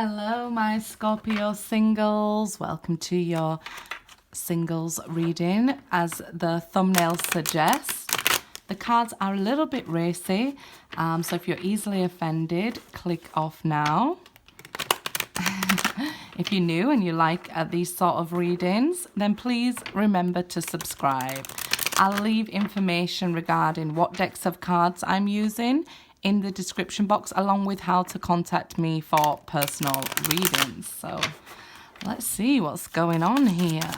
Hello, my Scorpio singles. Welcome to your singles reading. As the thumbnail suggests, the cards are a little bit racy, so if you're easily offended, click off now. If you're new and you like these sort of readings, then please remember to subscribe. I'll leave information regarding what decks of cards I'm using in the description box, along with how to contact me for personal readings. So let's see what's going on here.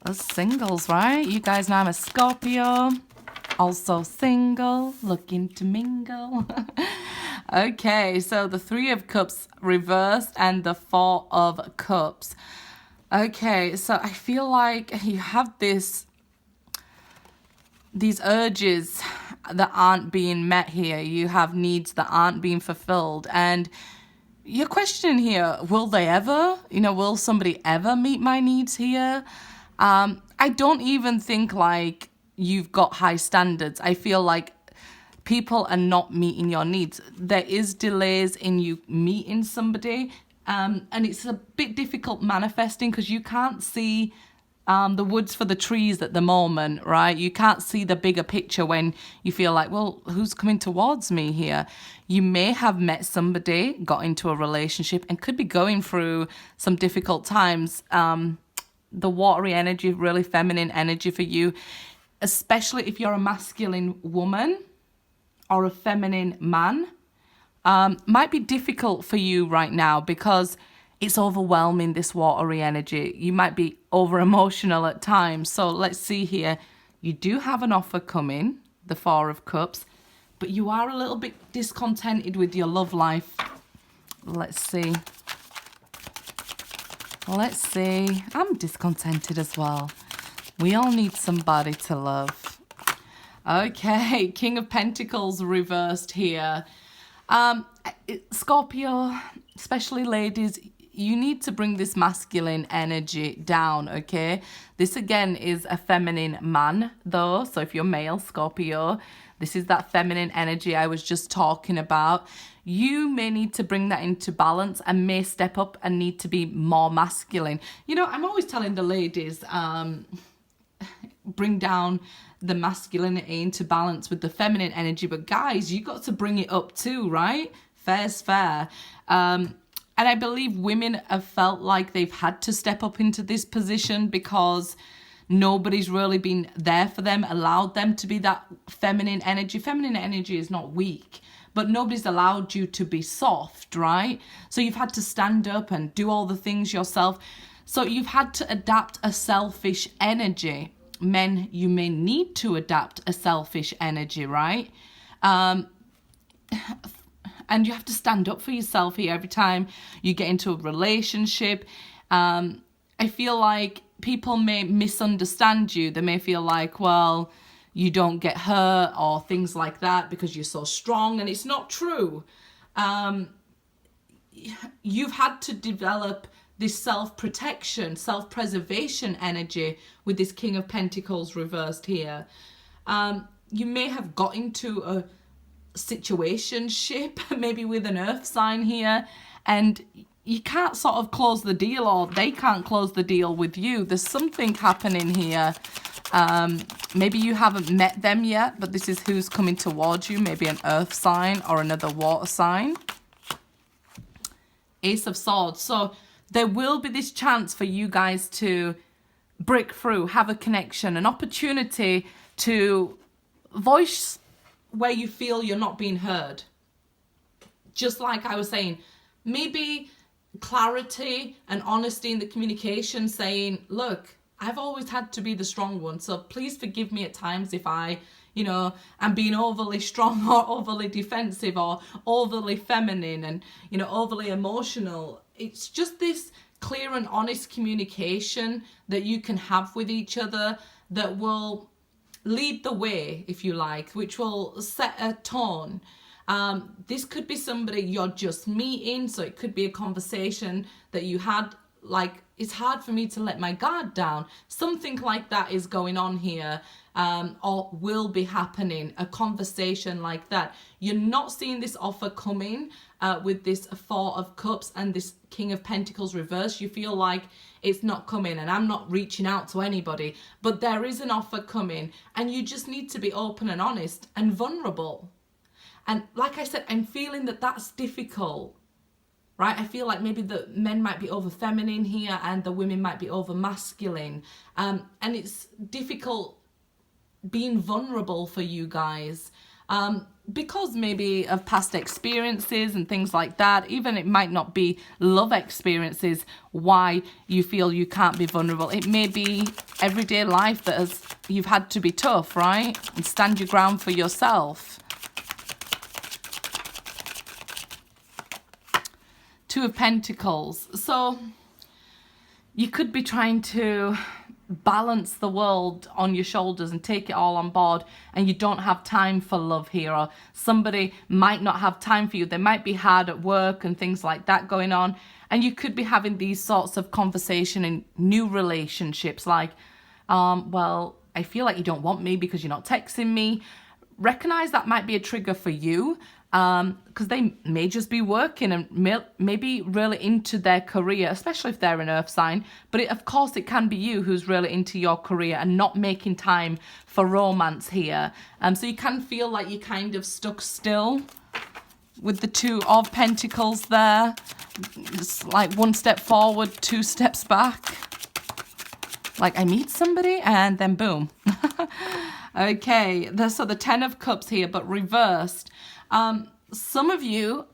Us singles, right? You guys know I'm a Scorpio, also single, looking to mingle. Okay, so the Three of Cups reversed and the Four of Cups. Okay, so I feel like you have these urges that aren't being met here. You have needs that aren't being fulfilled, and you're questioning here, will they ever, will somebody ever meet my needs here? I don't even think like you've got high standards. I feel like people are not meeting your needs. There is delays in you meeting somebody, and it's a bit difficult manifesting because you can't see the woods for the trees at the moment, right? You can't see the bigger picture when you feel like, well, who's coming towards me here? You may have met somebody, got into a relationship, and could be going through some difficult times. The watery energy, really feminine energy for you, especially if you're a masculine woman or a feminine man, might be difficult for you right now because it's overwhelming, this watery energy. You might be over emotional at times. So let's see here. You do have an offer coming, the Four of Cups, but you are a little bit discontented with your love life. Let's see. Let's see. I'm discontented as well. We all need somebody to love. Okay, King of Pentacles reversed here. Scorpio, especially ladies, you need to bring this masculine energy down, okay? This again is a feminine man though. So if you're male, Scorpio, this is that feminine energy I was just talking about. You may need to bring that into balance and may step up and need to be more masculine. I'm always telling the ladies, bring down the masculinity into balance with the feminine energy. But guys, you got to bring it up too, right? Fair's fair. And I believe women have felt like they've had to step up into this position because nobody's really been there for them, allowed them to be that feminine energy. Feminine energy is not weak, but nobody's allowed you to be soft, right? So you've had to stand up and do all the things yourself. So you've had to adapt a selfish energy. Men, you may need to adapt a selfish energy, right? And you have to stand up for yourself here every time you get into a relationship. I feel like people may misunderstand you. They may feel like, well, you don't get hurt or things like that because you're so strong. And it's not true. You've had to develop this self-protection, self-preservation energy with this King of Pentacles reversed here. You may have got into a situationship, maybe with an earth sign here, and you can't sort of close the deal, or they can't close the deal with you. There's something happening here. Maybe you haven't met them yet, but this is who's coming towards you. Maybe an earth sign or another water sign. Ace of Swords. So there will be this chance for you guys to break through, have a connection, an opportunity to voice where you feel you're not being heard. Just like I was saying, maybe clarity and honesty in the communication, saying, look, I've always had to be the strong one, so please forgive me at times if I, am being overly strong or overly defensive or overly feminine and, overly emotional. It's just this clear and honest communication that you can have with each other that will lead the way, if you like, which will set a tone. This could be somebody you're just meeting, so it could be a conversation that you had like it's hard for me to let my guard down. Something like that is going on here, or will be happening, a conversation like that. You're not seeing this offer coming with this Four of Cups and this King of Pentacles reverse. You feel like it's not coming, and I'm not reaching out to anybody, but there is an offer coming, and you just need to be open and honest and vulnerable. And like I said, I'm feeling that that's difficult, right? I feel like maybe the men might be over feminine here and the women might be over masculine. And it's difficult being vulnerable for you guys, because maybe of past experiences and things like that. Even it might not be love experiences why you feel you can't be vulnerable. It may be everyday life that you've had to be tough, right? And stand your ground for yourself. Two of Pentacles. So you could be trying to balance the world on your shoulders and take it all on board, and you don't have time for love here, or somebody might not have time for you. They might be hard at work and things like that going on, and you could be having these sorts of conversation in new relationships like, well, I feel like you don't want me because you're not texting me. Recognize that might be a trigger for you, because they may just be working and maybe really into their career, especially if they're an earth sign. But of course it can be you who's really into your career and not making time for romance here. So you can feel like you're kind of stuck still with the Two of Pentacles there. It's like one step forward, two steps back. Like I meet somebody and then boom. Okay, so the Ten of Cups here, but reversed. Some of you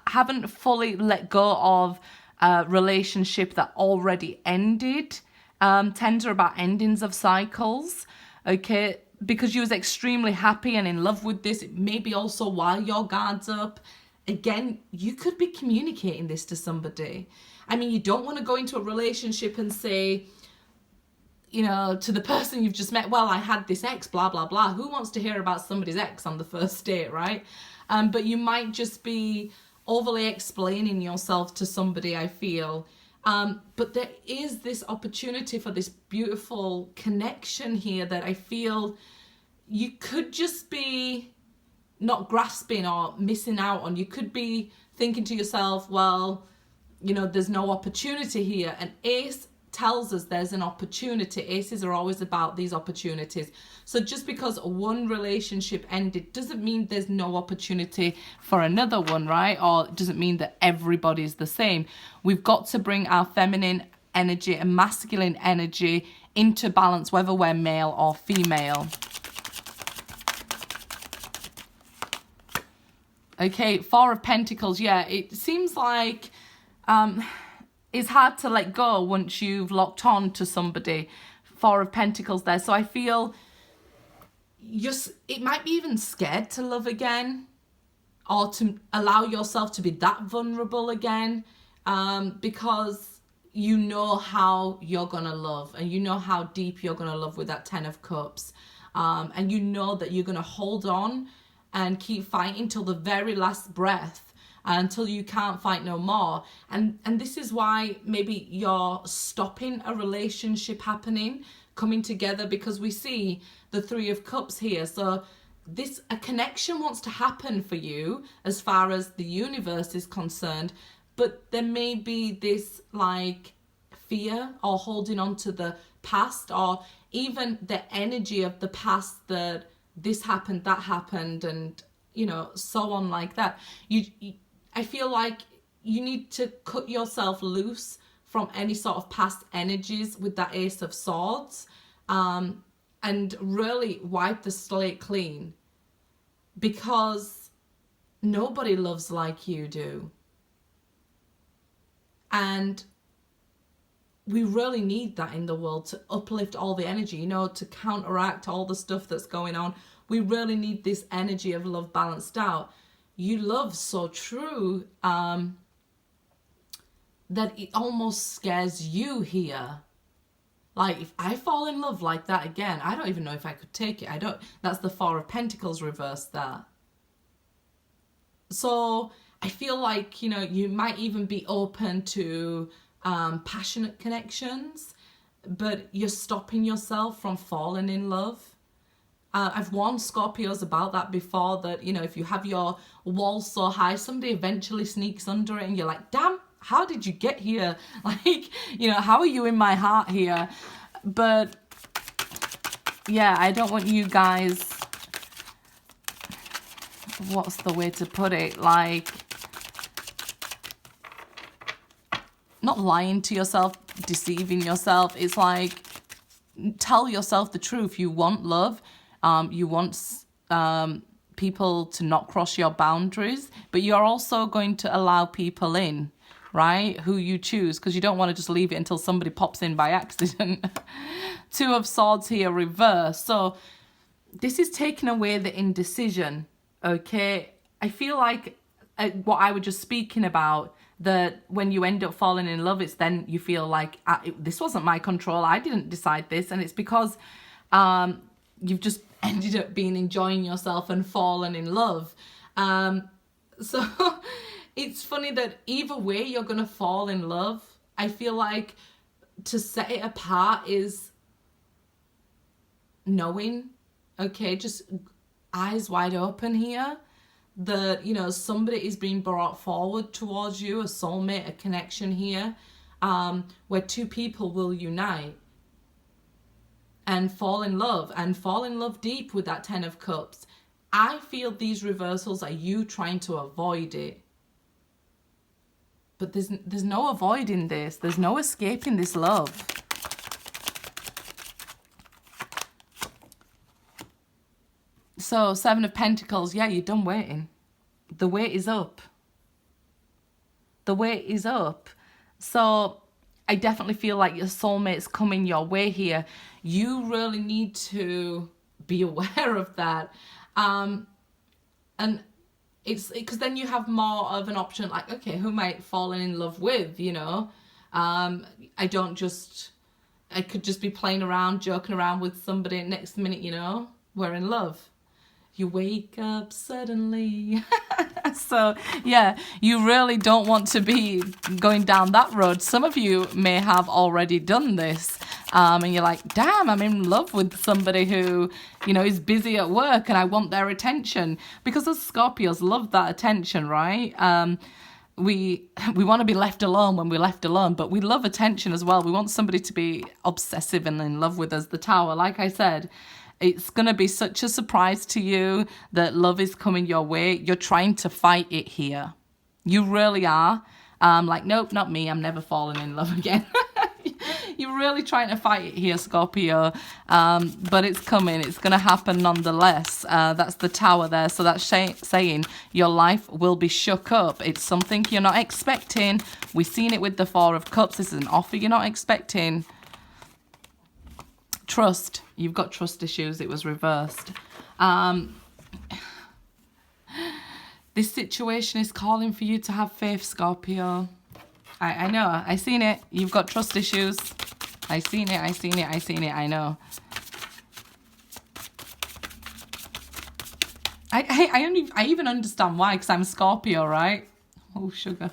haven't fully let go of a relationship that already ended. Tens are about endings of cycles, okay? Because you was extremely happy and in love with this, maybe also while your guard's up. Again, you could be communicating this to somebody. I mean, you don't want to go into a relationship and say, you know, to the person you've just met, well, I had this ex, blah, blah, blah. Who wants to hear about somebody's ex on the first date, right? But you might just be overly explaining yourself to somebody, I feel. But there is this opportunity for this beautiful connection here that I feel you could just be not grasping or missing out on. You could be thinking to yourself, well, you know, there's no opportunity here. And Ace tells us there's an opportunity. Aces are always about these opportunities. So just because one relationship ended doesn't mean there's no opportunity for another one, right? Or it doesn't mean that everybody's the same. We've got to bring our feminine energy and masculine energy into balance, whether we're male or female. Okay, Four of Pentacles. Yeah, it seems like it's hard to let go once you've locked on to somebody. Four of Pentacles there. So I feel it might be even scared to love again, or to allow yourself to be that vulnerable again, because you know how you're going to love, and you know how deep you're going to love with that Ten of Cups. And you know that you're going to hold on and keep fighting till the very last breath, until you can't fight no more. And this is why maybe you're stopping a relationship happening, coming together, because we see the Three of Cups here. So a connection wants to happen for you as far as the universe is concerned, but there may be this like fear or holding on to the past, or even the energy of the past, that this happened, that happened, and you know, so on like that. I feel like you need to cut yourself loose from any sort of past energies with that Ace of Swords, and really wipe the slate clean, because nobody loves like you do. And we really need that in the world to uplift all the energy, you know, to counteract all the stuff that's going on. We really need this energy of love balanced out. You love so true, that it almost scares you here. Like, if I fall in love like that again, I don't even know if I could take it. That's the Four of Pentacles reversed there. So I feel like, you know, you might even be open to passionate connections, but you're stopping yourself from falling in love. I've warned Scorpios about that before, that, you know, if you have your wall so high, somebody eventually sneaks under it and you're like, damn, how did you get here? Like, you know, how are you in my heart here? But yeah, I don't want you guys, what's the way to put it? Like, not lying to yourself, deceiving yourself. It's like, tell yourself the truth. You want love. You want people to not cross your boundaries, but you're also going to allow people in, right? Who you choose, because you don't want to just leave it until somebody pops in by accident. Two of Swords here, reverse. So this is taking away the indecision, okay? I feel like what I was just speaking about, that when you end up falling in love, it's then you feel like, this wasn't my control, I didn't decide this, and it's because you've just ended up enjoying yourself and fallen in love. So it's funny that either way you're gonna fall in love. I feel like to set it apart is knowing, okay, just eyes wide open here, that, you know, somebody is being brought forward towards you, a soulmate, a connection here, where two people will unite and fall in love deep with that Ten of Cups. I feel these reversals are you trying to avoid it. But there's no avoiding this. There's no escaping this love. So, Seven of Pentacles, yeah, you're done waiting. The wait is up. The wait is up. So, I definitely feel like your soulmate's coming your way here. You really need to be aware of that. And it's because then you have more of an option, like, okay, who am I falling in love with, you know? I could just be playing around, joking around with somebody, and next minute, you know, we're in love. You wake up suddenly. So, yeah, you really don't want to be going down that road. Some of you may have already done this. And you're like, damn, I'm in love with somebody who, you know, is busy at work and I want their attention. Because us Scorpios love that attention, right? We want to be left alone when we're left alone, but we love attention as well. We want somebody to be obsessive and in love with us. The Tower, like I said, it's going to be such a surprise to you that love is coming your way. You're trying to fight it here. You really are. Like, nope, not me. I'm never falling in love again. You're really trying to fight it here, Scorpio. But it's coming. It's going to happen nonetheless. That's the Tower there. So that's saying your life will be shook up. It's something you're not expecting. We've seen it with the Four of Cups. This is an offer you're not expecting. Trust. You've got trust issues. It was reversed. This situation is calling for you to have faith, Scorpio. I know. I seen it. You've got trust issues. I seen it. I know. I even understand why, because I'm Scorpio, right? Oh, sugar.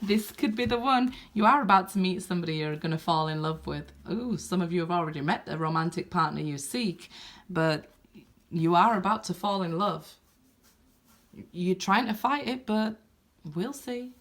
This could be the one. You are about to meet somebody you're going to fall in love with. Ooh, some of you have already met the romantic partner you seek, but you are about to fall in love. You're trying to fight it, but we'll see.